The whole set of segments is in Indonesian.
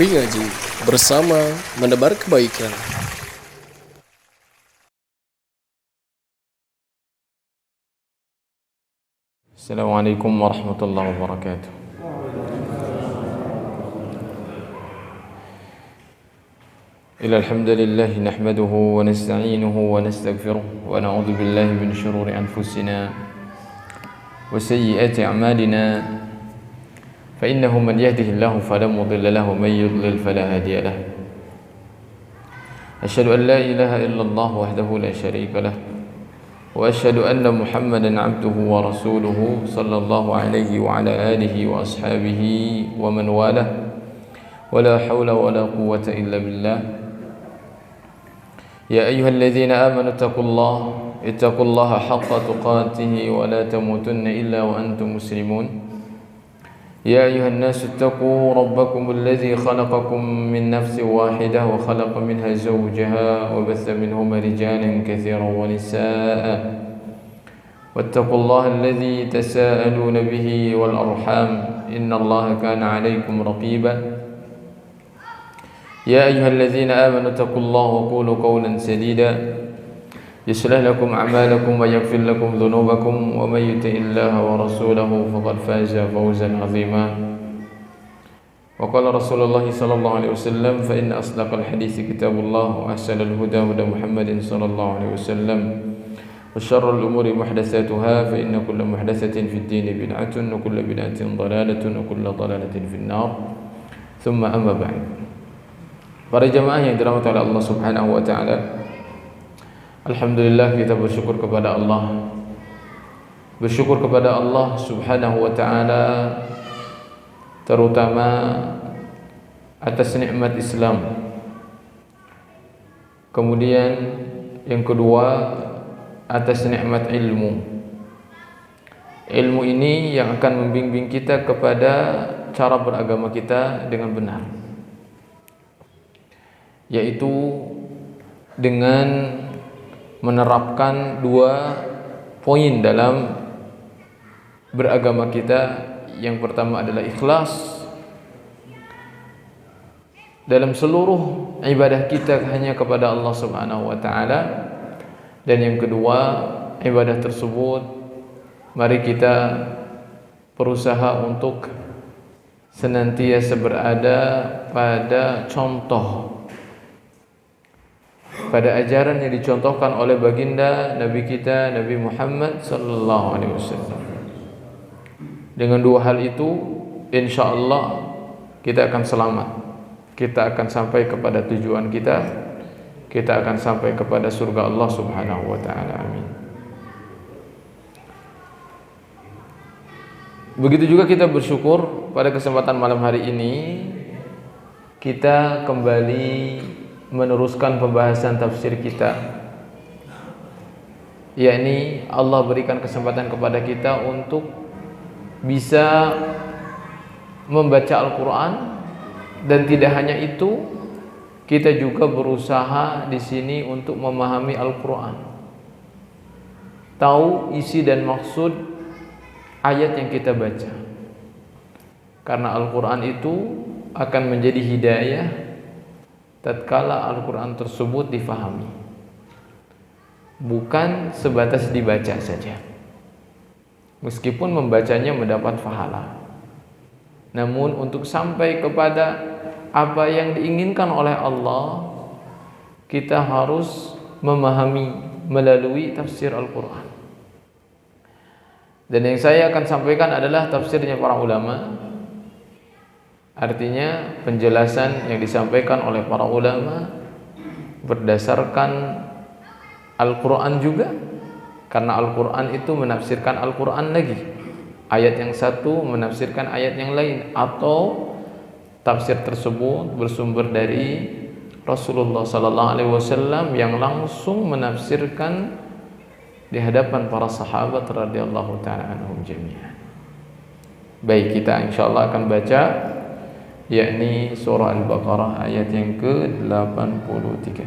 Mengaji bersama menebar kebaikan. Assalamualaikum warahmatullahi wabarakatuh. Alhamdulillah nahmaduhu wa nasta'inuhu wa nastaghfiruh wa na'udzu billahi min shururi anfusina wa sayyiati a'malina fa innahu man yahdihillahu fala mudilla lahu wa man yudlil fala hadiya lahu. Asyhadu an la ilaha illallah wahdahu la syarika lahu wa asyhadu anna Muhammadan 'abduhu wa rasuluhu sallallahu alaihi wa ala alihi wa ashabihi wa man walah wa la haula wa la quwwata illa billah. Ya ayyuhalladzina amanu ittaqullaha haqqa tuqatih wa la tamutunna illa wa antum muslimun. Ya ayyuhan nasu ittaqu rabbakumul ladzi khalaqakum min nafsin wahidah wa khalaqa minha zawjaha wa batha minhuma rijalan katsiran wa nisaa'a. Wattaqullaha alladzi tasaaluna bihi wal arham innallaha kana 'alaykum raqiba. يا أيها الذين آمنوا اتقوا الله وقولوا قولا سديدا يصلح لكم أعمالكم ويغفر لكم ذنوبكم ومن يطع الله ورسوله فقد فاز فوزا عظيما. وقال رسول الله صلى الله عليه وسلم فإن أصدق الحديث كتاب الله وأحسن الهدى هدى محمد صلى الله عليه وسلم وشر الأمور محدثاتها فإن كل محدثة في الدين بدعة وكل بدعة ضلالة وكل ضلالة في النار ثم أما بعد. Para jemaah yang dirahmati oleh Allah Subhanahu wa taala, alhamdulillah kita bersyukur kepada Allah. Bersyukur kepada Allah Subhanahu wa taala terutama atas nikmat Islam. Kemudian yang kedua atas nikmat ilmu. Ilmu ini yang akan membimbing kita kepada cara beragama kita dengan benar, yaitu dengan menerapkan dua poin dalam beragama kita. Yang pertama adalah ikhlas dalam seluruh ibadah kita hanya kepada Allah Subhanahu wa taala, dan yang kedua ibadah tersebut mari kita berusaha untuk senantiasa berada pada contoh, pada ajaran yang dicontohkan oleh baginda Nabi kita Nabi Muhammad sallallahu alaihi wasallam. Dengan dua hal itu insyaallah kita akan selamat. Kita akan sampai kepada tujuan kita. Kita akan sampai kepada surga Allah Subhanahu wa taala. Amin. Begitu juga kita bersyukur pada kesempatan malam hari ini kita kembali meneruskan pembahasan tafsir kita, yakni Allah berikan kesempatan kepada kita untuk bisa membaca Al-Quran, dan tidak hanya itu, kita juga berusaha di sini untuk memahami Al-Quran, tahu isi dan maksud ayat yang kita baca, karena Al-Quran itu akan menjadi hidayah tatkala Al-Quran tersebut difahami, bukan sebatas dibaca saja. Meskipun membacanya mendapat pahala, namun untuk sampai kepada apa yang diinginkan oleh Allah, kita harus memahami melalui tafsir Al-Quran. Dan yang saya akan sampaikan adalah tafsirnya para ulama. Artinya penjelasan yang disampaikan oleh para ulama berdasarkan Al-Quran juga, karena Al-Quran itu menafsirkan Al-Quran lagi. Ayat yang satu menafsirkan ayat yang lain, atau tafsir tersebut bersumber dari Rasulullah sallallahu alaihi wasallam yang langsung menafsirkan di hadapan para sahabat radhiyallahu taala anhum jami'an. Baik, kita insyaallah akan baca yakni surah Al-Baqarah ayat yang ke-83.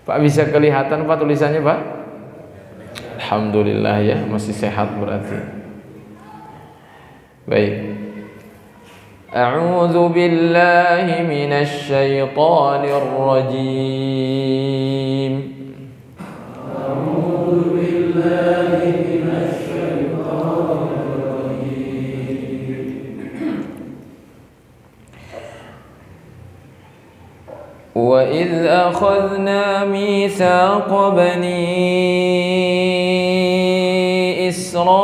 Pak, bisa kelihatan Pak tulisannya Pak? Alhamdulillah ya, masih sehat berarti. Baik. أعوذ بالله من الشيطان الرجيم. أعوذ بالله من الشيطان الرجيم. وإذ أخذنا ميثاق بني إسرائيل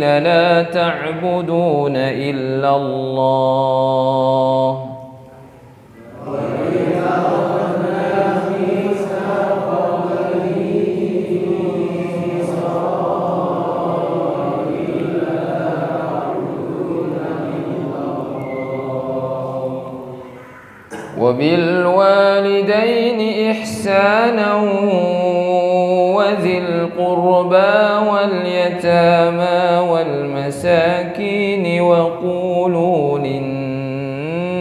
لا تعبدون إلا الله وبالوالدين إحسانا وذي القربى واليتامى والمساكين وقولوا للناس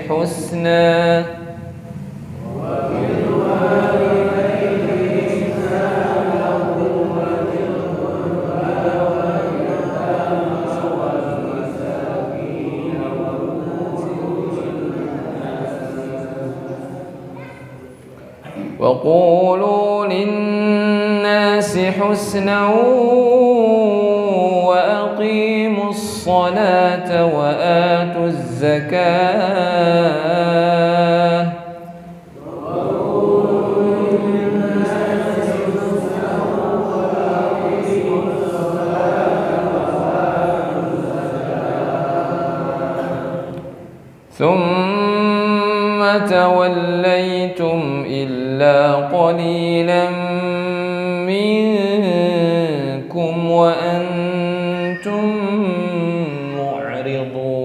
حسنا وقولوا للناس حسنا وأقيموا الصلاة وآتوا الزكاة ثم توليتم إلا قليلا منكم وأنتم معرضون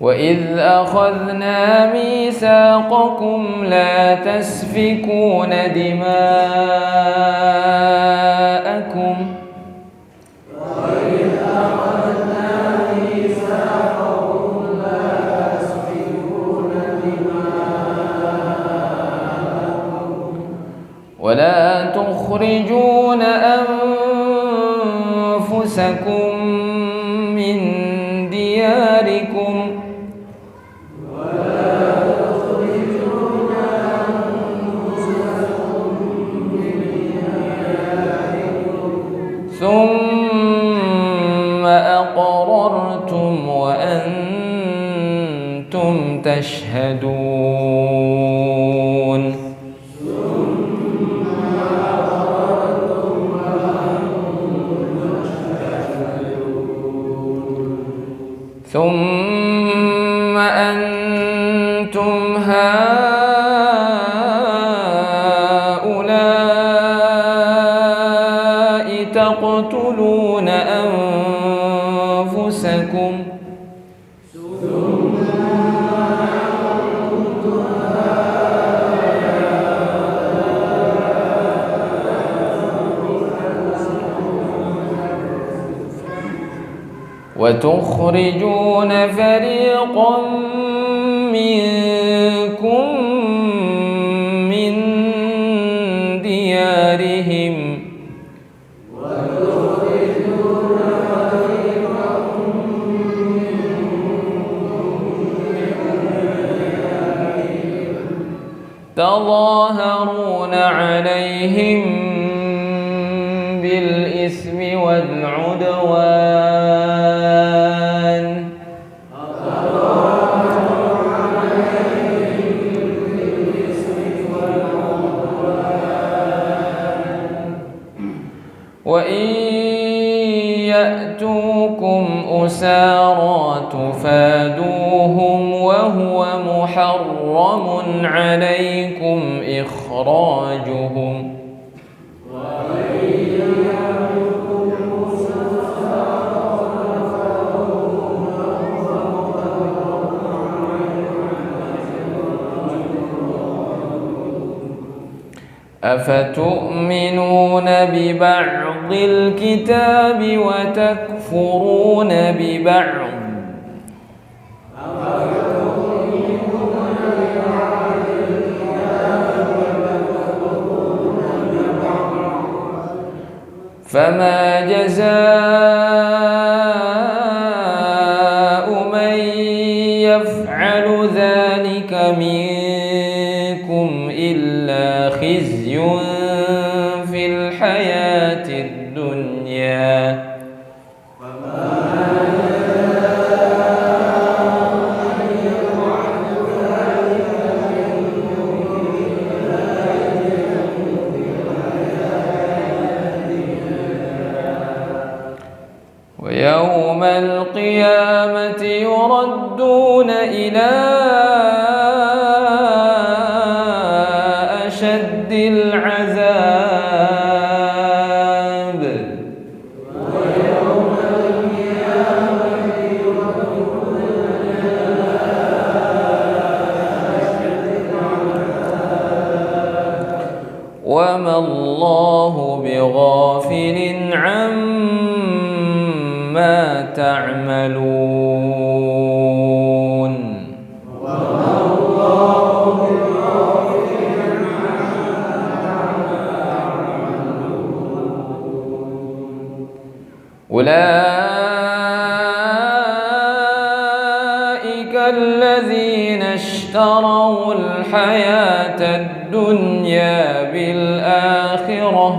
وإذ أخذنا ميثاقكم لا تسفكون دماءكم ولا تخرجون أنفسكم من دياركم ثم أقررتم وأنتم تشهدون ثم أنتم هؤلاء تقتلون أنفسكم وتخرجون فريقا منكم من ديارهم تظاهرون عليهم بالإثم والعدوان وإن يأتوكم أسارى تفادوهم وهو محرم عليكم إخراجهم أفتؤمنون ببعض الكتاب وتكفرون ببعض فما جزاء من يفعل ذلك منكم إلا خزي في الحياة الدنيا ويوم القيامة يردون إلى أشد العذاب وما الله بغافل عما تعملون أولئك الذين اشتروا الحياة الدنيا بالآخرة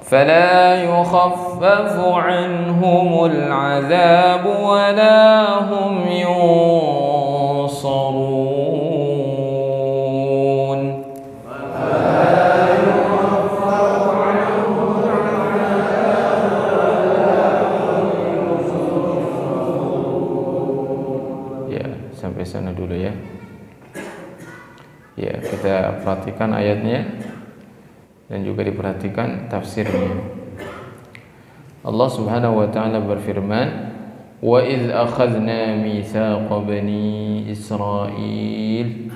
فلا يخفف عنهم العذاب ولا هم ينصرون ya, sampai sana dulu ya. Ya, kita perhatikan ayatnya dan juga diperhatikan tafsirnya. Allah Subhanahu wa taala berfirman, "Wa idz akhadna mitsaqa bani Israil."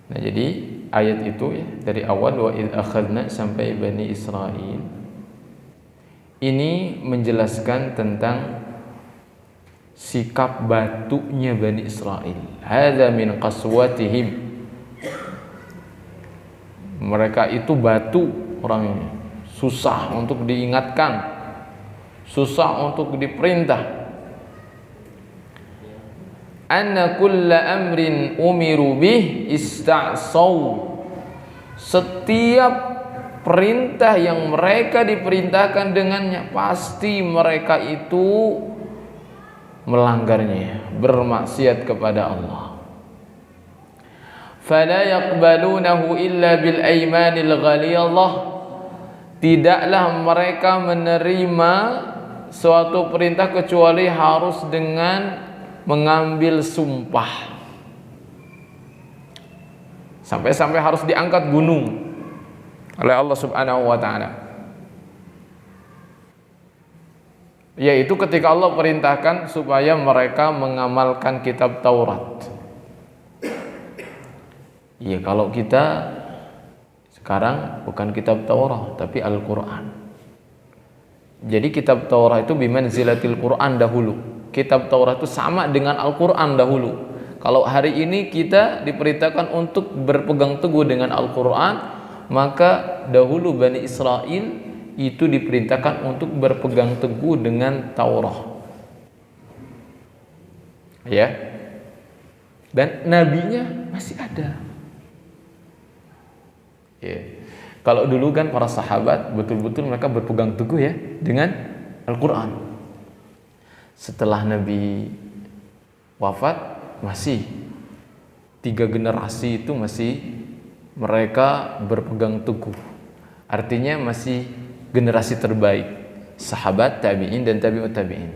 Nah, jadi ayat itu ya, dari awal wa idz akhadna sampai Bani Israil ini menjelaskan tentang sikap batunya Bani Israil. Hadza min qaswatihim. Mereka itu batu orangnya, susah untuk diingatkan, susah untuk diperintah. Anna kulla amrin umiru bih ista'saw. Setiap perintah yang mereka diperintahkan dengannya, pasti mereka itu melanggarnya, bermaksiat kepada Allah. Fala yaqbalunahu illa bil aymanil ghalidhah. Tidaklah mereka menerima suatu perintah kecuali harus dengan mengambil sumpah. Sampai-sampai harus diangkat gunung oleh Allah Subhanahu wa taala. Yaitu ketika Allah perintahkan supaya mereka mengamalkan kitab Taurat. Ya, kalau kita sekarang bukan kitab Taurat tapi Al-Quran. Jadi kitab Taurat itu bimanzilatil Quran dahulu. Kitab Taurat itu sama dengan Al-Quran dahulu. Kalau hari ini kita diperintahkan untuk berpegang teguh dengan Al-Quran, maka dahulu Bani Israel itu diperintahkan untuk berpegang teguh dengan Taurat. Ya. Dan nabinya masih ada. Ya. Kalau dulu kan para sahabat betul-betul mereka berpegang teguh ya dengan Al-Quran. Setelah Nabi wafat, masih 3 generasi itu masih mereka berpegang teguh. Artinya masih generasi terbaik, sahabat, tabi'in dan tabi'ut tabi'in.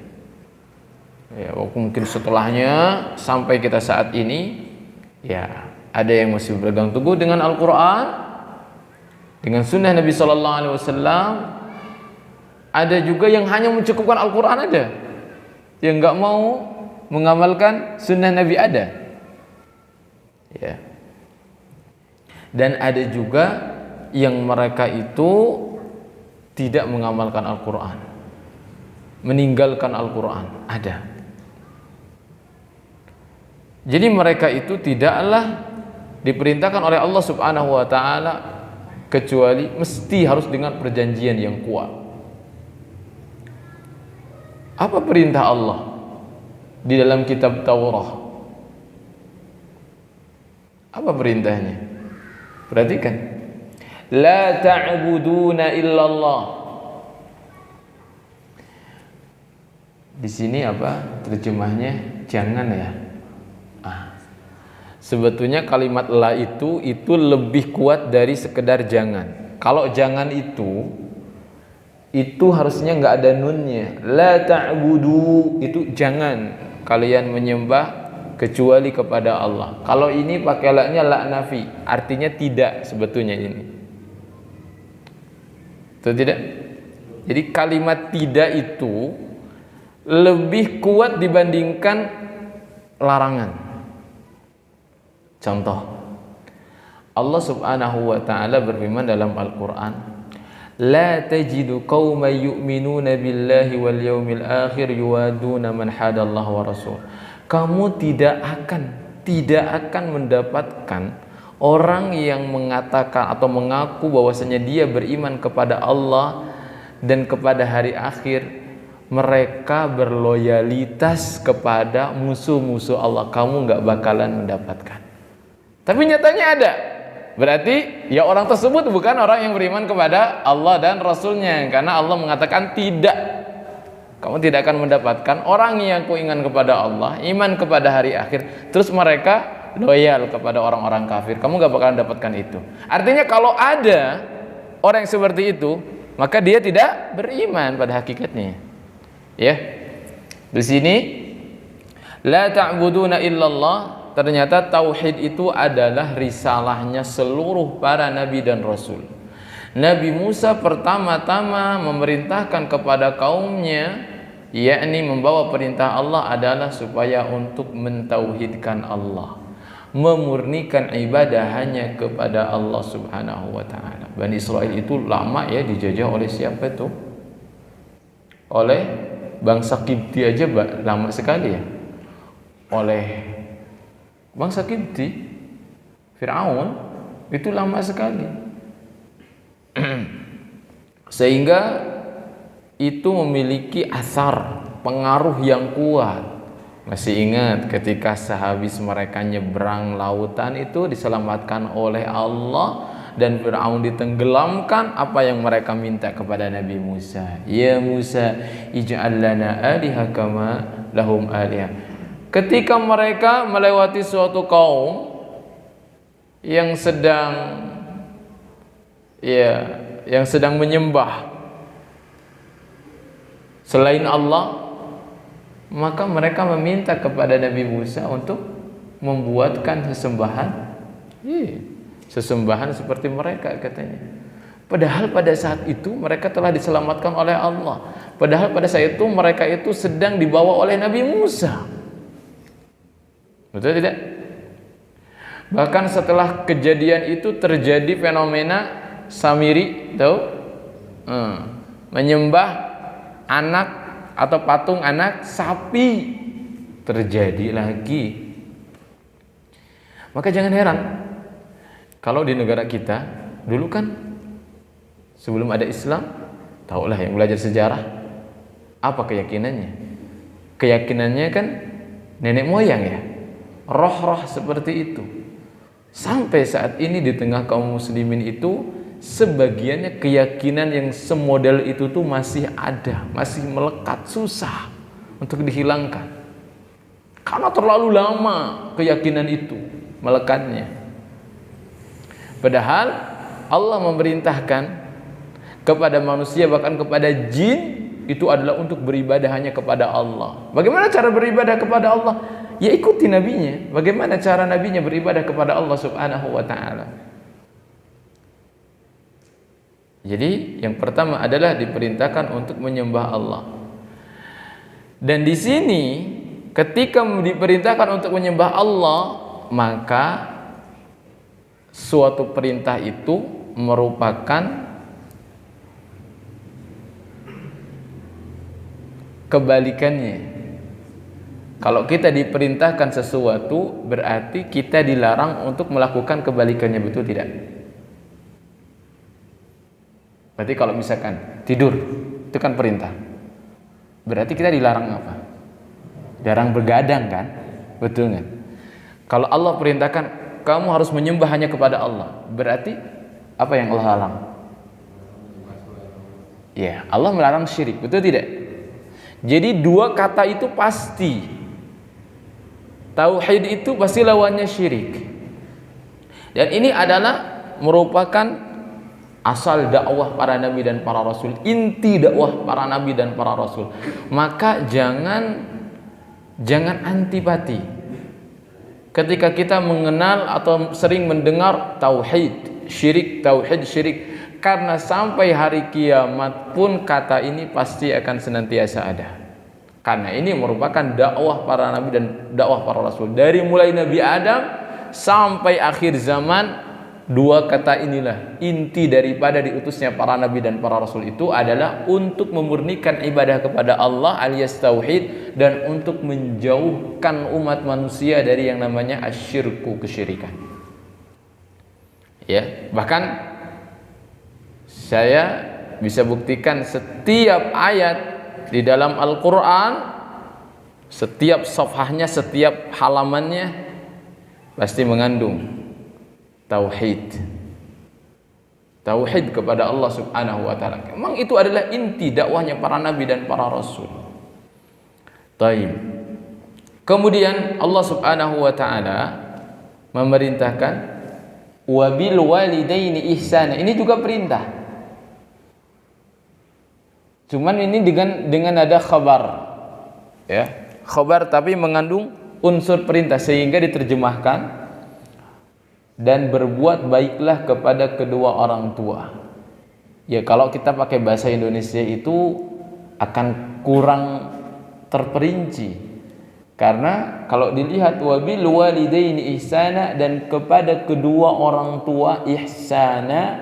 Ya, mungkin setelahnya sampai kita saat ini, ya ada yang masih berpegang teguh dengan Al-Quran, dengan sunnah Nabi Sallallahu Alaihi Wasallam, Ada juga yang hanya mencukupkan Al-Quran ada, yang nggak mau mengamalkan sunnah Nabi ada. Ya. Dan ada juga yang mereka itu tidak mengamalkan Al-Quran, meninggalkan Al-Quran, ada. Jadi mereka itu tidaklah diperintahkan oleh Allah Subhanahu wa ta'ala kecuali mesti harus dengan perjanjian yang kuat. Apa perintah Allah di dalam kitab Taurat? Apa perintahnya? Perhatikan. La ta'buduna illallah. Di sini apa terjemahnya? Jangan ya. Sebetulnya kalimat la itu lebih kuat dari sekedar jangan. Kalau jangan itu harusnya nggak ada nunnya. La ta'budu itu jangan kalian menyembah kecuali kepada Allah. Kalau ini pakai la-nya la nafi, artinya tidak sebetulnya ini. Itu tidak. Jadi kalimat tidak itu lebih kuat dibandingkan larangan. Contoh, Allah Subhanahu wa ta'ala berfirman dalam Al-Quran, La tajidu qawman yu'minuna billahi wal yawmil akhir yuwaduna man hadallahu wa rasul. Kamu tidak akan mendapatkan orang yang mengatakan atau mengaku bahwasanya dia beriman kepada Allah dan kepada hari akhir, mereka berloyalitas kepada musuh-musuh Allah. Kamu nggak bakalan mendapatkan. Tapi nyatanya ada. Berarti ya orang tersebut bukan orang yang beriman kepada Allah dan Rasulnya, karena Allah mengatakan tidak, kamu tidak akan mendapatkan orang yang beriman kepada Allah, iman kepada hari akhir, terus mereka loyal kepada orang-orang kafir. Kamu gak bakalan dapatkan itu. Artinya kalau ada orang yang seperti itu, maka dia tidak beriman pada hakikatnya. Ya, di sini la ta'buduna illallah. Ternyata tauhid itu adalah risalahnya seluruh para nabi dan rasul. Nabi Musa pertama-tama memerintahkan kepada kaumnya, yakni membawa perintah Allah adalah supaya untuk mentauhidkan Allah, memurnikan ibadah hanya kepada Allah Subhanahu wa ta'ala. Bani Israel itu lama ya dijajah oleh siapa itu? Oleh bangsa Kipti aja lama sekali ya. Oleh bangsa Kipti, Fir'aun itu lama sekali. Sehingga itu memiliki asar, pengaruh yang kuat. Masih ingat ketika sehabis mereka nyebrang lautan itu diselamatkan oleh Allah dan Fir'aun ditenggelamkan, apa yang mereka minta kepada Nabi Musa? Ya Musa, ij'al lana aliha kama lahum aliha. Ketika mereka melewati suatu kaum yang sedang menyembah selain Allah, maka mereka meminta kepada Nabi Musa untuk membuatkan sesembahan, sesembahan seperti mereka katanya. Padahal pada saat itu mereka telah diselamatkan oleh Allah. Padahal pada saat itu mereka itu sedang dibawa oleh Nabi Musa. Betul tidak? Bahkan setelah kejadian itu terjadi fenomena Samiri, tahu? Menyembah anak atau patung anak sapi terjadi lagi. Maka jangan heran kalau di negara kita dulu kan sebelum ada Islam, tahulah yang belajar sejarah, apa keyakinannya? Keyakinannya kan nenek moyang ya, roh-roh seperti itu. Sampai saat ini di tengah kaum muslimin itu sebagiannya keyakinan yang semodel itu tuh masih ada, masih melekat, susah untuk dihilangkan karena terlalu lama keyakinan itu melekatnya. Padahal Allah memerintahkan kepada manusia, bahkan kepada jin, itu adalah untuk beribadah hanya kepada Allah. Bagaimana cara beribadah kepada Allah? Ya ikuti nabinya. Bagaimana cara nabinya beribadah kepada Allah Subhanahu wa ta'ala? Jadi yang pertama adalah diperintahkan untuk menyembah Allah. Dan di sini ketika diperintahkan untuk menyembah Allah, maka suatu perintah itu merupakan kebalikannya. Kalau kita diperintahkan sesuatu, berarti kita dilarang untuk melakukan kebalikannya, betul tidak? Berarti kalau misalkan tidur, itu kan perintah. Berarti kita dilarang apa? Dilarang begadang kan? Betul kan? Kalau Allah perintahkan kamu harus menyembah hanya kepada Allah, berarti apa yang Allah larang? Ya, Allah melarang syirik, betul tidak? Jadi dua kata itu pasti. Tauhid itu pasti lawannya syirik. Dan ini adalah merupakan asal dakwah para nabi dan para rasul, inti dakwah para nabi dan para rasul. Maka jangan antipati ketika kita mengenal atau sering mendengar tauhid syirik, karena sampai hari kiamat pun kata ini pasti akan senantiasa ada. Karena ini merupakan dakwah para nabi dan dakwah para rasul. Dari mulai Nabi Adam sampai akhir zaman, dua kata inilah inti daripada diutusnya para nabi dan para rasul itu adalah untuk memurnikan ibadah kepada Allah alias tauhid, dan untuk menjauhkan umat manusia dari yang namanya asyirku, kesyirikan. Ya, bahkan saya bisa buktikan setiap ayat di dalam Al-Quran, setiap safhahnya, setiap halamannya pasti mengandung tauhid kepada Allah Subhanahu wa ta'ala. Memang itu adalah inti dakwahnya para nabi dan para rasul. Taib. Kemudian Allah Subhanahu wa ta'ala memerintahkan wabil walidaini ihsana. Ini juga perintah. Cuman ini dengan ada khabar, ya, khabar tapi mengandung unsur perintah, sehingga diterjemahkan dan berbuat baiklah kepada kedua orang tua. Ya, kalau kita pakai bahasa Indonesia itu akan kurang terperinci, karena kalau dilihat wabil walidaini ihsana, dan kepada kedua orang tua ihsana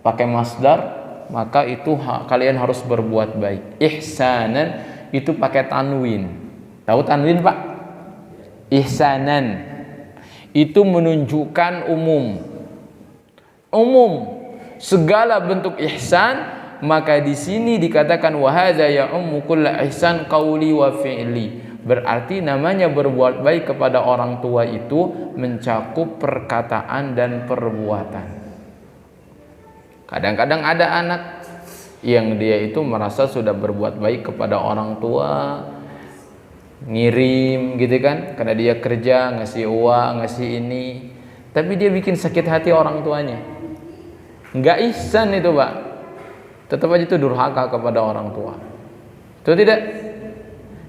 pakai masdar, maka itu kalian harus berbuat baik. Ihsanan itu pakai tanwin. Tahu tanwin, Pak? Ihsanan itu menunjukkan umum. Segala bentuk ihsan, maka di sini dikatakan wa hadza ya'ummu kulla ihsan qauli wa fi'li. Berarti namanya berbuat baik kepada orang tua itu mencakup perkataan dan perbuatan. Kadang-kadang ada anak yang dia itu merasa sudah berbuat baik kepada orang tua, ngirim gitu kan, karena dia kerja, ngasih uang, ngasih ini, tapi dia bikin sakit hati orang tuanya. Enggak ihsan itu, Pak. Tetap aja itu durhaka kepada orang tua. Itu tidak.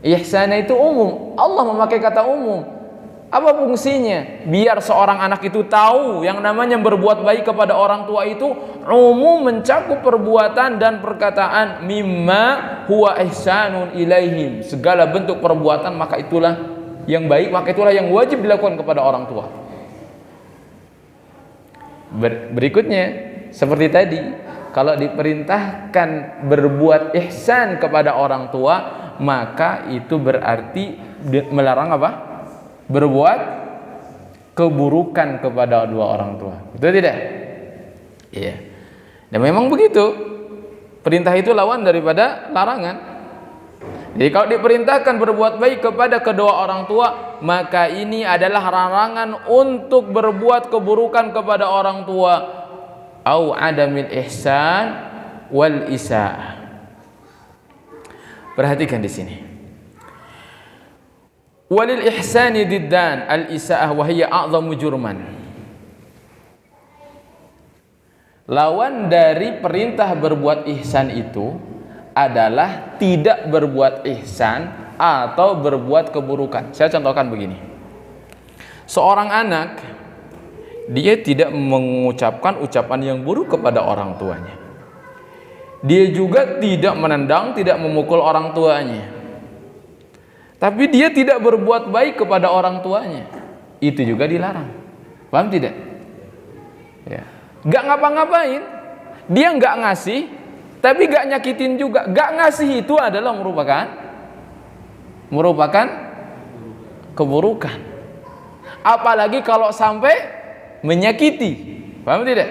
Ihsan itu umum. Allah memakai kata umum. Apa fungsinya? Biar seorang anak itu tahu yang namanya berbuat baik kepada orang tua itu umum, mencakup perbuatan dan perkataan, mimma huwa ihsanun ilaihim. Segala bentuk perbuatan, maka itulah yang baik, maka itulah yang wajib dilakukan kepada orang tua. Berikutnya, seperti tadi, kalau diperintahkan berbuat ihsan kepada orang tua, maka itu berarti melarang apa? Berbuat keburukan kepada dua orang tua. Betul tidak? Iya. Dan memang begitu. Perintah itu lawan daripada larangan. Jadi kalau diperintahkan berbuat baik kepada kedua orang tua, maka ini adalah larangan untuk berbuat keburukan kepada orang tua. Au adamil ihsan wal isaah. Perhatikan di sini. Walil ihsani diddan al isaah wa hiya a'zamu jurman. Lawan dari perintah berbuat ihsan itu adalah tidak berbuat ihsan atau berbuat keburukan. Saya contohkan begini. Seorang anak, dia tidak mengucapkan ucapan yang buruk kepada orang tuanya. Dia juga tidak menendang, tidak memukul orang tuanya. Tapi dia tidak berbuat baik kepada orang tuanya. Itu juga dilarang. Paham tidak? Ya. Gak ngapa-ngapain. Dia gak ngasih, tapi gak nyakitin juga. Gak ngasih itu adalah merupakan keburukan. Apalagi kalau sampai menyakiti. Paham tidak?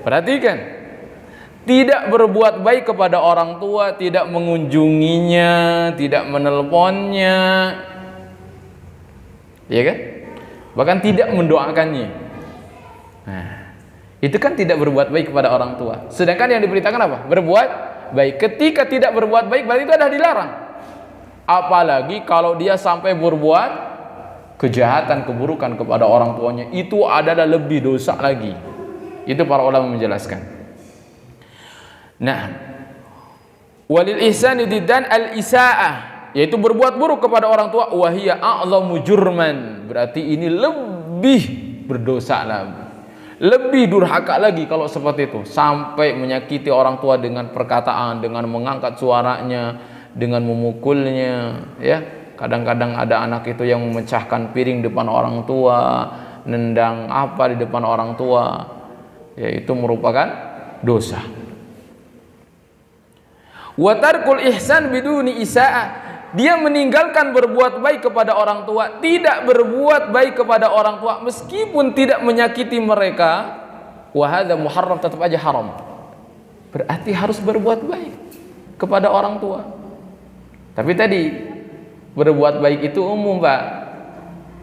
Perhatikan. Tidak berbuat baik kepada orang tua, tidak mengunjunginya, tidak menelponnya, ya kan? Bahkan tidak mendoakannya. Nah, itu kan tidak berbuat baik kepada orang tua. Sedangkan yang diberitakan apa? Berbuat baik. Ketika tidak berbuat baik, berarti itu adalah dilarang. Apalagi kalau dia sampai berbuat kejahatan, keburukan kepada orang tuanya, itu adalah lebih dosa lagi. Itu para ulama menjelaskan. Nah, walil ihsani diddan al isaah, yaitu berbuat buruk kepada orang tua, wahiyya a'zamu jurman, berarti ini lebih berdosa lagi, lebih durhaka lagi kalau seperti itu, sampai menyakiti orang tua dengan perkataan, dengan mengangkat suaranya, dengan memukulnya, ya. Kadang-kadang ada anak itu yang memecahkan piring depan orang tua, nendang apa di depan orang tua, yaitu merupakan dosa. Wa tarkul ihsan biduni isaa'ah, dia meninggalkan berbuat baik kepada orang tua, tidak berbuat baik kepada orang tua meskipun tidak menyakiti mereka, wa hadza muharram, tetap aja haram. Berarti harus berbuat baik kepada orang tua. Tapi tadi berbuat baik itu umum, Pak.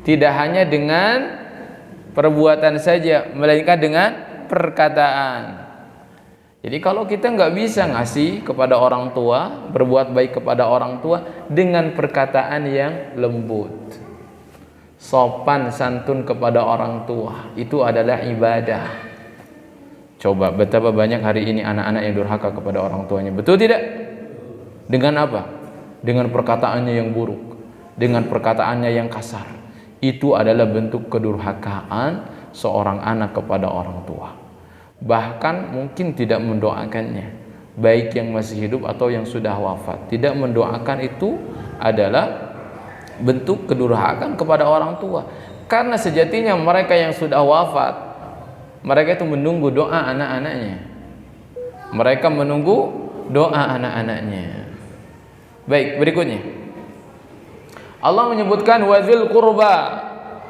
Tidak hanya dengan perbuatan saja, melainkan dengan perkataan. Jadi kalau kita nggak bisa ngasih kepada orang tua, berbuat baik kepada orang tua dengan perkataan yang lembut, sopan santun kepada orang tua, itu adalah ibadah. Coba betapa banyak hari ini anak-anak yang durhaka kepada orang tuanya, betul tidak? Dengan apa? Dengan perkataannya yang buruk, dengan perkataannya yang kasar. Itu adalah bentuk kedurhakaan seorang anak kepada orang tua. Bahkan mungkin tidak mendoakannya, baik yang masih hidup atau yang sudah wafat. Tidak mendoakan itu adalah bentuk kedurhakaan kepada orang tua. Karena sejatinya mereka yang sudah wafat, mereka itu menunggu doa anak-anaknya. Mereka menunggu doa anak-anaknya. Baik, berikutnya Allah menyebutkan wadzil qurba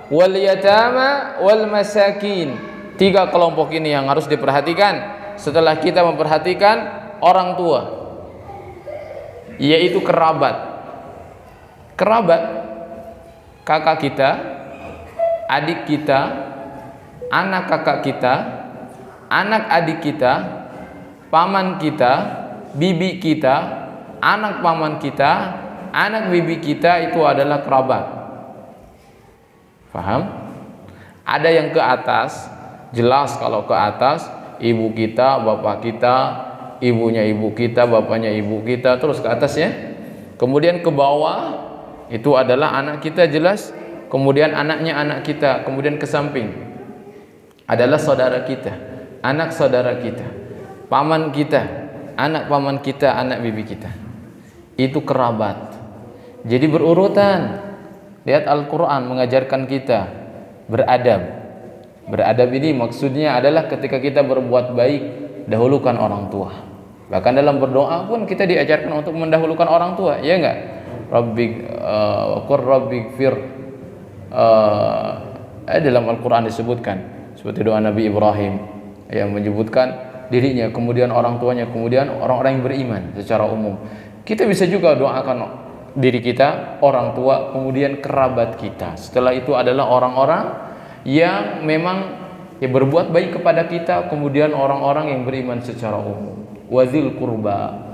wal yatama wal masakin. 3 kelompok ini yang harus diperhatikan setelah kita memperhatikan orang tua, yaitu kerabat. Kerabat, kakak kita, adik kita, anak kakak kita, anak adik kita, paman kita, bibi kita, anak paman kita, anak bibi kita, itu adalah kerabat. Paham? Ada yang ke atas, jelas kalau ke atas ibu kita, bapak kita, ibunya ibu kita, bapaknya ibu kita, terus ke atas ya. Kemudian ke bawah itu adalah anak kita, jelas. Kemudian anaknya anak kita, kemudian ke samping adalah saudara kita, anak saudara kita, paman kita, anak paman kita, anak bibi kita. Itu kerabat. Jadi berurutan. Lihat Al-Quran mengajarkan kita beradab. Beradab ini maksudnya adalah ketika kita berbuat baik, dahulukan orang tua. Bahkan dalam berdoa pun kita diajarkan untuk mendahulukan orang tua, ya enggak? Rabbigfir. Dalam Al-Quran disebutkan seperti doa Nabi Ibrahim yang menyebutkan dirinya, kemudian orang tuanya, kemudian orang-orang yang beriman secara umum. Kita bisa juga doakan diri kita, orang tua, kemudian kerabat kita. Setelah itu adalah orang-orang yang memang berbuat baik kepada kita, kemudian orang-orang yang beriman secara umum. Wazil qurba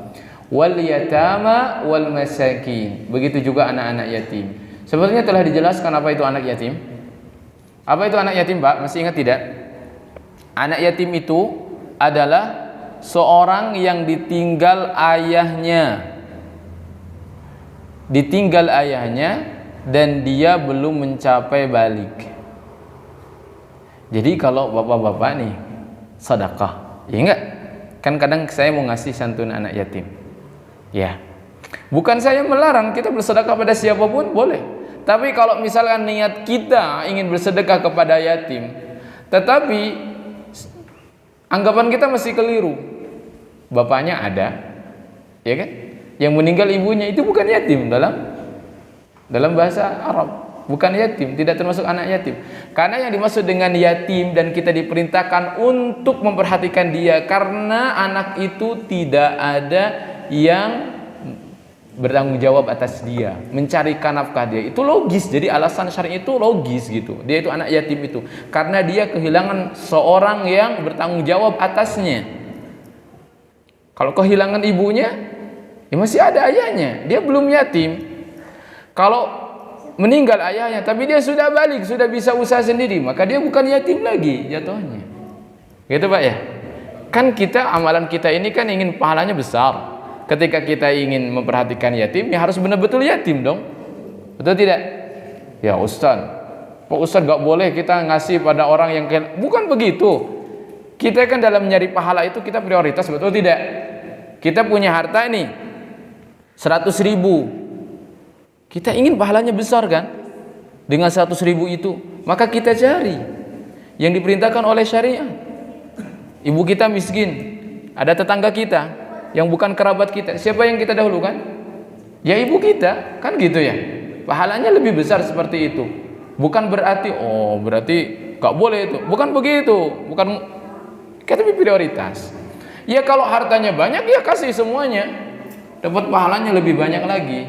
wal yatama wal masakin. Begitu juga anak-anak yatim. Sebenarnya telah dijelaskan apa itu anak yatim. Apa itu anak yatim, Pak? Masih ingat tidak? Anak yatim itu adalah seorang yang ditinggal ayahnya. Ditinggal ayahnya dan dia belum mencapai balik. Jadi kalau bapak-bapak nih sedekah, ya enggak? Kan kadang saya mau ngasih santunan anak yatim. Ya. Bukan saya melarang kita bersedekah pada siapapun, boleh. Tapi kalau misalkan niat kita ingin bersedekah kepada yatim, tetapi anggapan kita masih keliru. Bapaknya ada, ya kan? Yang meninggal ibunya itu bukan yatim dalam bahasa Arab. Bukan yatim, tidak termasuk anak yatim. Karena yang dimaksud dengan yatim dan kita diperintahkan untuk memperhatikan dia karena anak itu tidak ada yang bertanggung jawab atas dia, mencarikan nafkah dia. Itu logis. Jadi alasan syar'i itu logis gitu. Dia itu anak yatim itu karena dia kehilangan seorang yang bertanggung jawab atasnya. Kalau kehilangan ibunya, ya masih ada ayahnya, dia belum yatim. Kalau meninggal ayahnya tapi dia sudah balik, sudah bisa usaha sendiri, maka dia bukan yatim lagi jatuhnya. Gitu Pak ya. Kan kita, amalan kita ini kan ingin pahalanya besar. Ketika kita ingin memperhatikan yatim, ya harus benar-betul yatim dong. Betul tidak? Ya Ustaz, Pak Ustaz gak boleh kita ngasih pada orang yang bukan begitu. Kita kan dalam mencari pahala itu kita prioritas, betul tidak? Kita punya harta nih 100.000, kita ingin pahalanya besar kan? Dengan 100.000 itu, maka kita cari yang diperintahkan oleh syariat. Ibu kita miskin, ada tetangga kita yang bukan kerabat kita, siapa yang kita dahulukan? Ya ibu kita, kan gitu ya. Pahalanya lebih besar seperti itu. Bukan berarti berarti gak boleh itu. Bukan begitu. Bukan, kita lebih prioritas. Ya kalau hartanya banyak ya kasih semuanya, dapat pahalanya lebih banyak lagi.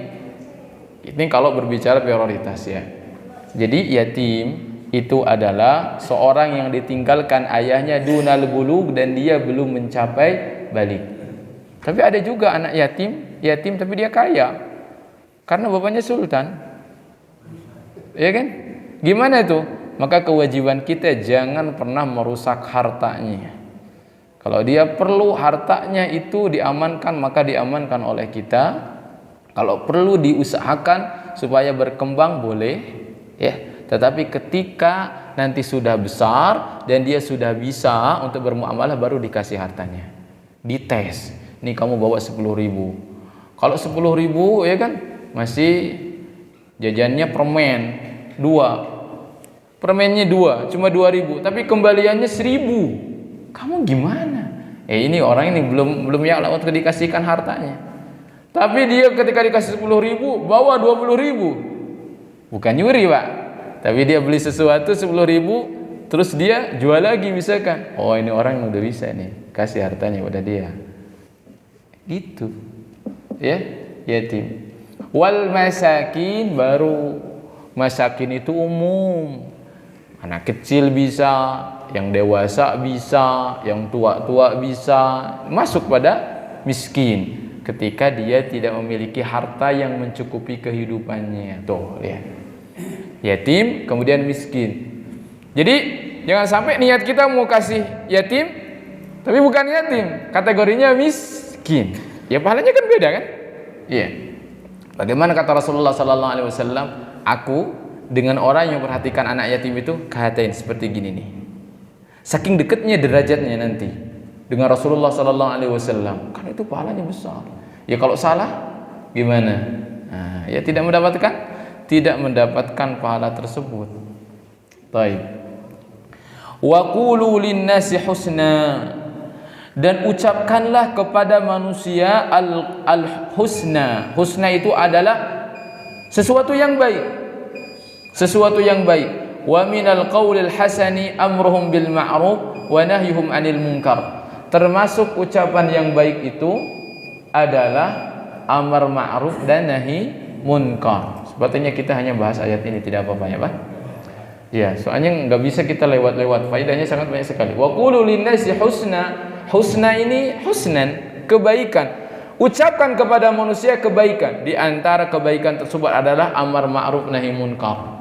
Ini kalau berbicara prioritas ya. Jadi yatim itu adalah seorang yang ditinggalkan ayahnya dunal bulug dan dia belum mencapai balik. Tapi ada juga anak yatim tapi dia kaya karena bapaknya sultan. Ya kan? Gimana itu? Maka kewajiban kita jangan pernah merusak hartanya. Kalau dia perlu hartanya itu diamankan, maka diamankan oleh kita. Kalau perlu diusahakan supaya berkembang, boleh ya. Tetapi ketika nanti sudah besar dan dia sudah bisa untuk bermuamalah, baru dikasih hartanya. Dites, nih kamu bawa 10.000. Kalau 10.000 ya kan masih jajannya permen 2, permennya 2, cuma 2.000, tapi kembaliannya 1.000. Kamu gimana? Ini orang ini belum ya untuk dikasihkan hartanya. Tapi dia ketika dikasih 10.000 bawa 20.000. Bukan nyuri Pak, tapi dia beli sesuatu 10.000 terus dia jual lagi misalkan. Ini orang yang udah bisa nih, kasih hartanya pada dia. Gitu ya, yatim. Wal masakin, baru masakin itu umum. Anak kecil bisa, yang dewasa bisa, yang tua-tua bisa, masuk pada miskin ketika dia tidak memiliki harta yang mencukupi kehidupannya. Tuh ya. Yatim kemudian miskin. Jadi jangan sampai niat kita mau kasih yatim tapi bukan yatim, kategorinya miskin. Ya pahalanya kan beda kan? Iya. Bagaimana kata Rasulullah sallallahu alaihi wasallam, aku dengan orang yang perhatikan anak yatim itu katain seperti gini nih. Saking dekatnya derajatnya nanti dengan Rasulullah sallallahu alaihi wasallam, kan itu pahalanya besar. Ya kalau salah gimana? Ya tidak mendapatkan pahala tersebut. Baik. Wa qulu lin-nasi husna, dan ucapkanlah kepada manusia al-husna. Husna itu adalah sesuatu yang baik. Sesuatu yang baik. Wa minal qaulil hasani amruhum bil ma'ruf wa nahyuhum 'anil munkar. Termasuk ucapan yang baik itu adalah amar ma'ruf dan nahi munkar. Sepertinya kita hanya bahas ayat ini, tidak apa-apa ya Pak? Ya, soalnya nggak bisa kita lewat-lewat. Faedahnya sangat banyak sekali. Wa qulu lin-nasi husna. Husna ini husnan, kebaikan. Ucapkan kepada manusia kebaikan. Di antara kebaikan tersebut adalah amar ma'ruf nahi munkar.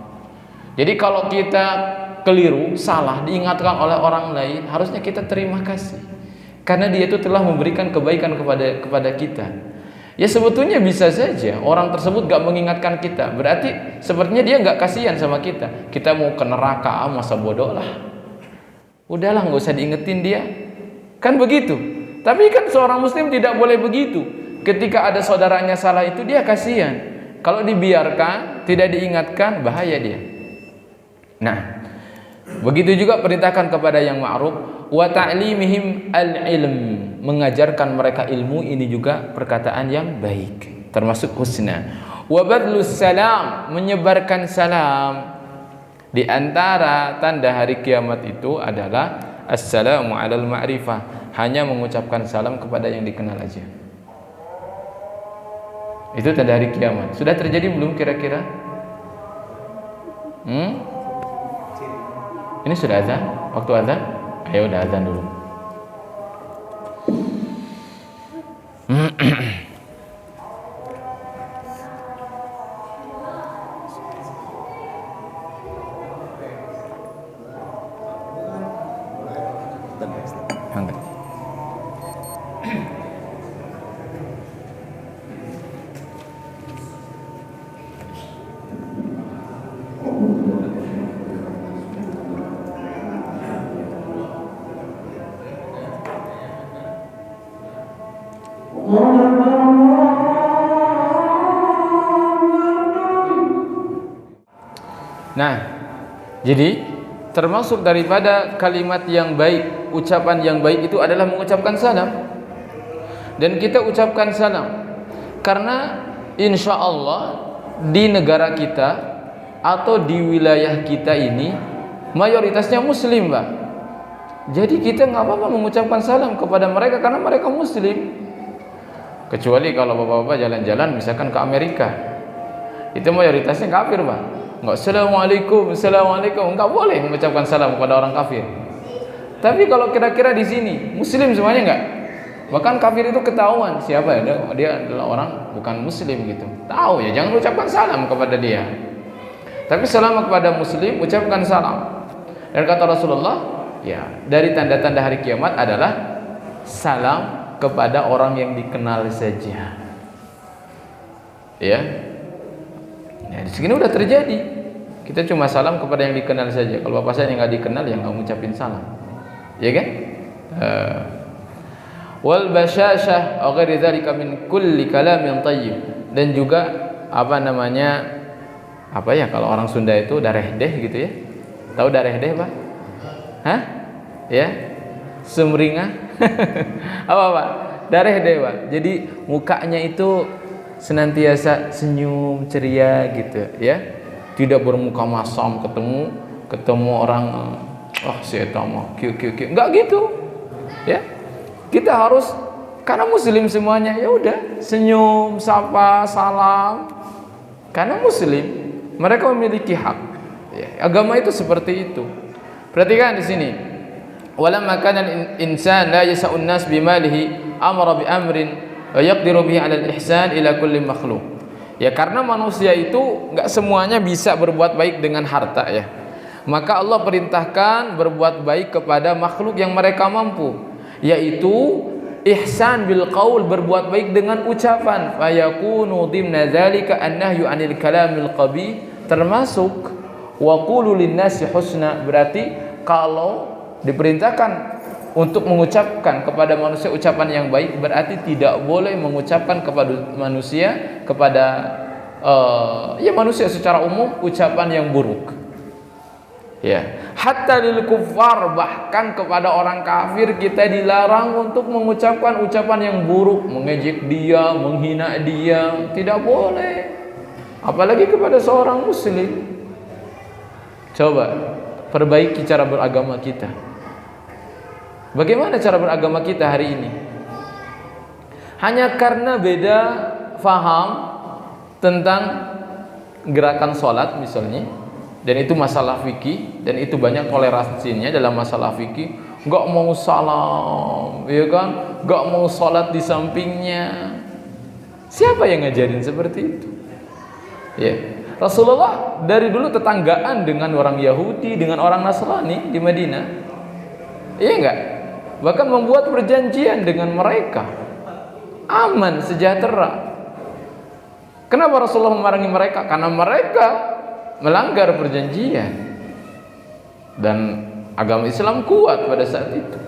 Jadi kalau kita keliru, salah, diingatkan oleh orang lain, harusnya kita terima kasih. Karena dia itu telah memberikan kebaikan kepada kita. Ya sebetulnya bisa saja orang tersebut gak mengingatkan kita, berarti sepertinya dia gak kasihan sama kita. Kita mau ke neraka, masa bodoh lah. Udahlah, gak usah diingetin dia. Kan begitu. Tapi kan seorang muslim tidak boleh begitu. Ketika ada saudaranya salah itu dia kasihan. Kalau dibiarkan, tidak diingatkan, bahaya dia. Nah, begitu juga perintahkan kepada yang ma'ruf wa ta'limihim al-ilm, mengajarkan mereka ilmu, ini juga perkataan yang baik, termasuk husna. Wa badlus salam, menyebarkan salam. Di antara tanda hari kiamat itu adalah assalamu alal ma'rifah, hanya mengucapkan salam kepada yang dikenal aja. Itu tanda hari kiamat. Sudah terjadi belum kira-kira? Ini sudah azan? Waktu azan? Ayo udah azan dulu. Angkat. Nah, jadi termasuk daripada kalimat yang baik, ucapan yang baik itu adalah mengucapkan salam. Dan kita ucapkan salam karena insya Allah di negara kita atau di wilayah kita ini mayoritasnya muslim, Pak. Jadi kita nggak apa-apa mengucapkan salam kepada mereka karena mereka muslim. Kecuali kalau bapak-bapak jalan-jalan misalkan ke Amerika, itu mayoritasnya kafir, Pak. Nggak assalamualaikum, assalamualaikum, nggak boleh mengucapkan salam kepada orang kafir. Tapi kalau kira-kira di sini muslim semuanya nggak, bahkan kafir itu ketahuan siapa ya, dia adalah orang bukan muslim gitu, tahu ya, jangan ucapkan salam kepada dia. Tapi salam kepada muslim, ucapkan salam. Dan kata Rasulullah, ya dari tanda-tanda hari kiamat adalah salam kepada orang yang dikenal saja. Ya. Nah, di sini udah terjadi. Kita cuma salam kepada yang dikenal saja. Kalau bapak saya yang nggak dikenal, ya nggak ngucapin salam, ya kan? Wal basyashah wa ghairi dzalika min kulli kalamin thayyib. Dan juga apa namanya? Apa ya kalau orang Sunda itu dareh deh gitu ya? Tahu dareh deh, Pak? Hah? Ya? Sumringah? Apa, Pak? Dareh deh, Pak. Jadi mukanya itu senantiasa senyum ceria gitu ya, tidak bermuka masam ketemu orang si eta mah kieu enggak gitu ya. Kita harus, karena muslim semuanya, ya udah senyum, sapa, salam, karena muslim, mereka memiliki hak ya. Agama itu seperti itu. Perhatikan di sini, walamma kana al-insan la yasa'un nas bimalihi amara bi amrin wa yaqdiru bihi 'ala al-ihsan ila kulli makhluk. Ya karena manusia itu enggak semuanya bisa berbuat baik dengan harta ya. Maka Allah perintahkan berbuat baik kepada makhluk yang mereka mampu, yaitu ihsan bil qaul, berbuat baik dengan ucapan. Fa yakunu dimna dzalika an-nahyu 'anil kalamil qabih, termasuk wa qulu lin-nasi husna, berarti kalau diperintahkan untuk mengucapkan kepada manusia ucapan yang baik, berarti tidak boleh mengucapkan kepada manusia, manusia secara umum ucapan yang buruk. Ya, hatta lil kuffar, bahkan kepada orang kafir kita dilarang untuk mengucapkan ucapan yang buruk, mengejek dia, menghina dia, tidak boleh. Apalagi kepada seorang muslim. Coba perbaiki cara beragama kita. Bagaimana cara beragama kita hari ini? Hanya karena beda faham tentang gerakan sholat misalnya, dan itu masalah fikih, dan itu banyak toleransinya dalam masalah fikih. Gak mau salam, ya kan? Gak mau sholat di sampingnya. Siapa yang ngajarin seperti itu? Ya, Rasulullah dari dulu tetanggaan dengan orang Yahudi, dengan orang Nasrani di Madinah. Iya enggak? Bahkan membuat perjanjian dengan mereka, aman, sejahtera. Kenapa Rasulullah memerangi mereka? Karena mereka melanggar perjanjian, dan agama Islam kuat pada saat itu.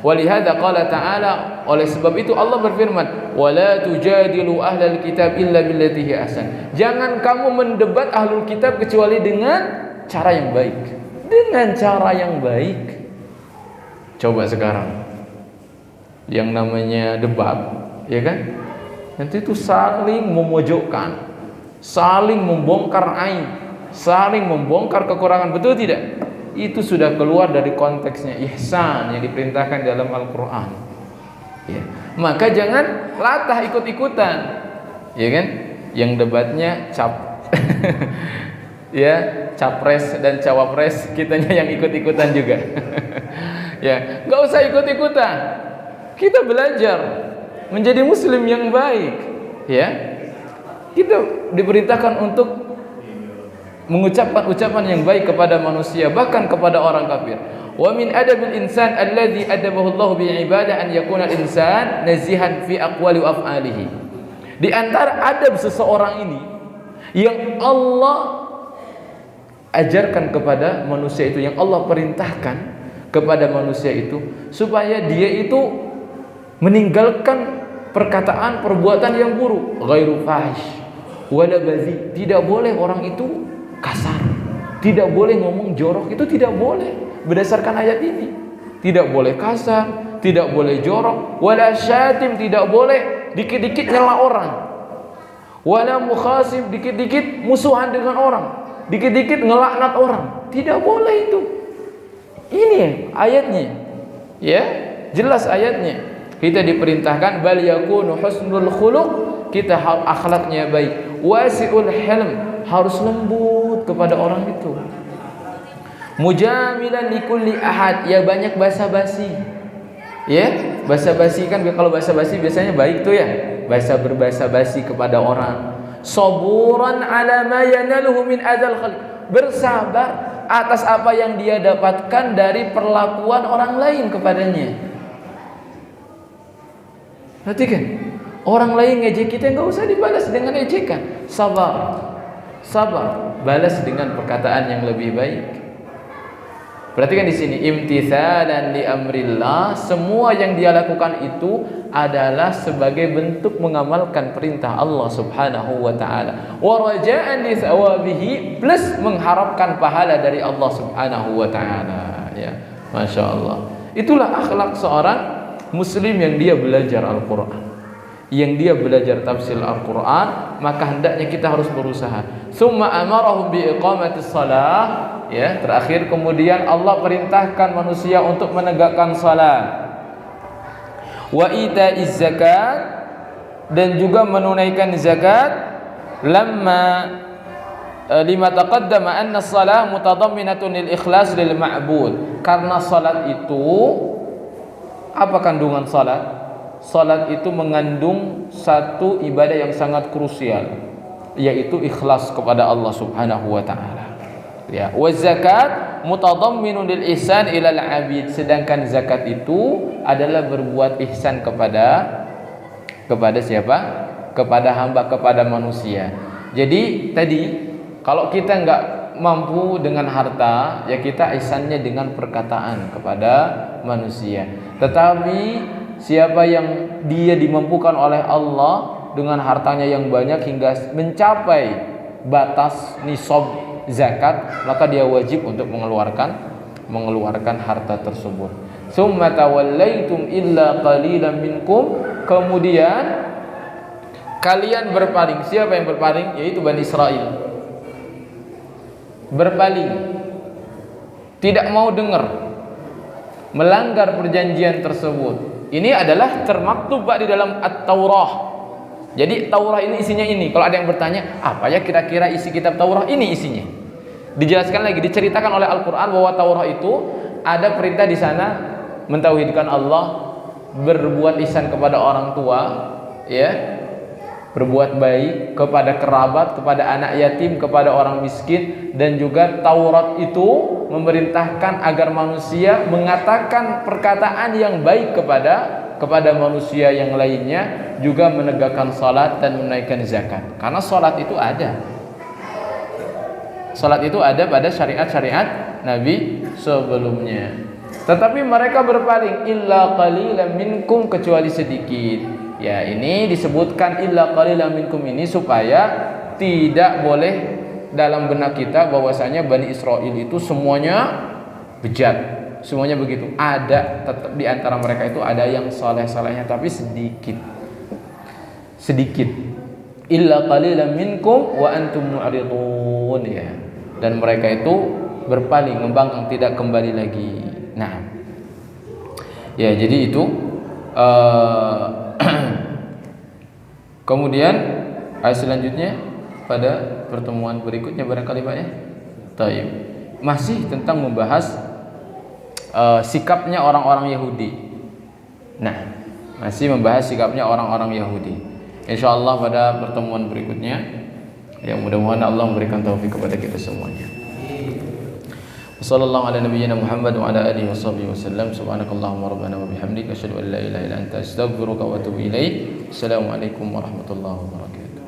Walihada qala ta'ala, oleh sebab itu Allah berfirman, wala tujadilu ahlal kitab illa billati hi ahsan. Jangan kamu mendebat ahlul kitab kecuali dengan cara yang baik. Dengan cara yang baik. Coba sekarang yang namanya debat, ya kan? Nanti itu saling memojokkan, saling membongkar aib, saling membongkar kekurangan, betul tidak? Itu sudah keluar dari konteksnya ihsan yang diperintahkan dalam Al-Quran. Ya. Maka jangan latah ikut-ikutan, ya kan? Yang debatnya ya, capres dan cawapres, kitanya yang ikut-ikutan juga. Ya, nggak usah ikut-ikutan. Kita belajar menjadi muslim yang baik, ya. Kita diperintahkan untuk mengucapkan ucapan yang baik kepada manusia, bahkan kepada orang kafir. Wa min adabil insan alladhi adabahu Allah bi ibadah an yakuna al-insan nazihan fi aqwali wa af'alihi. Di antara adab seseorang ini yang Allah ajarkan kepada manusia itu, yang Allah perintahkan kepada manusia itu, supaya dia itu meninggalkan perkataan perbuatan yang buruk, ghairu fahish wala bazi. Tidak boleh orang itu kasar, tidak boleh ngomong jorok, itu tidak boleh berdasarkan ayat ini. Tidak boleh kasar, tidak boleh jorok, wala syatim, tidak boleh dikit-dikit nyela orang, wala mukhasib, dikit-dikit musuhan dengan orang, dikit-dikit ngelaknat orang, tidak boleh itu. Ini ayatnya, ya, jelas ayatnya. Kita diperintahkan bal yakunu husnul khuluq, kita akhlaknya baik, wasi'ul hilm, harus lembut kepada orang itu, mujamilan likulli ahad, ya banyak basa-basi, ya. Basa-basi kan, kalau basa-basi biasanya baik tuh ya, berbasa-basi kepada orang. Saburan ala ma yanaluhu min adzal khalq, bersabar atas apa yang dia dapatkan dari perlakuan orang lain kepadanya. Perhatikan, orang lain ngejek kita, nggak usah dibalas dengan ejekan. Sabar, balas dengan perkataan yang lebih baik. Perhatikan di sini, imtitsalan li amrillah, semua yang dia lakukan itu adalah sebagai bentuk mengamalkan perintah Allah Subhanahu wa taala. Wa raja'an li thawabihi, plus mengharapkan pahala dari Allah Subhanahu wa taala. Ya, Masya Allah. Itulah akhlak seorang muslim yang dia belajar Al-Quran, yang dia belajar tafsir Al-Quran. Maka hendaknya kita harus berusaha. Summa amarahum bi iqamatis shalah, ya, terakhir kemudian Allah perintahkan manusia untuk menegakkan salat, wa itaiz zakat, dan juga menunaikan zakat. Lima taqaddama anna shalah mutadamminatun lil ikhlas lil ma'bud, karena salat itu, apa kandungan salat? Salat itu mengandung satu ibadah yang sangat krusial, yaitu ikhlas kepada Allah Subhanahu wa taala. Ya, wa zakat mutadamminun lil ihsan ilal abid, sedangkan zakat itu adalah berbuat ihsan kepada siapa? Kepada hamba, kepada manusia. Jadi tadi kalau kita enggak mampu dengan harta, ya kita ihsannya dengan perkataan kepada manusia. Tetapi siapa yang dia dimampukan oleh Allah dengan hartanya yang banyak hingga mencapai batas nisab zakat, maka dia wajib untuk mengeluarkan harta tersebut. Summa tawallaitum illa qalilan minkum, kemudian kalian berpaling. Siapa yang berpaling? Yaitu Bani Israel. Berpaling, tidak mau dengar, melanggar perjanjian tersebut. Ini adalah termaktub di dalam At-Taurah. Jadi Taurah ini isinya ini. Kalau ada yang bertanya, apa ya kira-kira isi kitab Taurah? Ini isinya. Dijelaskan lagi, diceritakan oleh Al-Quran bahwa Taurah itu ada perintah di sana mentauhidkan Allah, berbuat ihsan kepada orang tua, ya, berbuat baik kepada kerabat, kepada anak yatim, kepada orang miskin. Dan juga Taurat itu memerintahkan agar manusia mengatakan perkataan yang baik kepada manusia yang lainnya, juga menegakkan salat dan menunaikan zakat. Karena salat itu ada. Salat itu ada pada syariat-syariat Nabi sebelumnya. Tetapi mereka berpaling illa qalilan minkum, kecuali sedikit. Ya, ini disebutkan illa qalilan minkum ini supaya tidak boleh dalam benak kita bahwasanya Bani Israil itu semuanya bejat, semuanya begitu. Ada tetap di antara mereka itu ada yang saleh-salehnya, tapi sedikit. Illa qalilan minkum wa antum mu'ridun, ya. Dan mereka itu berpaling, membangkang, tidak kembali lagi. Nah, ya, jadi itu kemudian ayat selanjutnya pada pertemuan berikutnya barangkali Pak ya. Taib. Masih tentang membahas sikapnya orang-orang Yahudi. Nah, masih membahas sikapnya orang-orang Yahudi. Insyaallah pada pertemuan berikutnya, ya, mudah-mudahan Allah memberikan taufik kepada kita semuanya. Wassallallahu ala nabiyyina Muhammad wa ala alihi washabbihi wasallam. Subhanakallahumma rabbana wa bihamdika asyhadu an la ilaha illa anta astaghfiruka wa atubu ilaik. Assalamualaikum warahmatullahi wabarakatuh.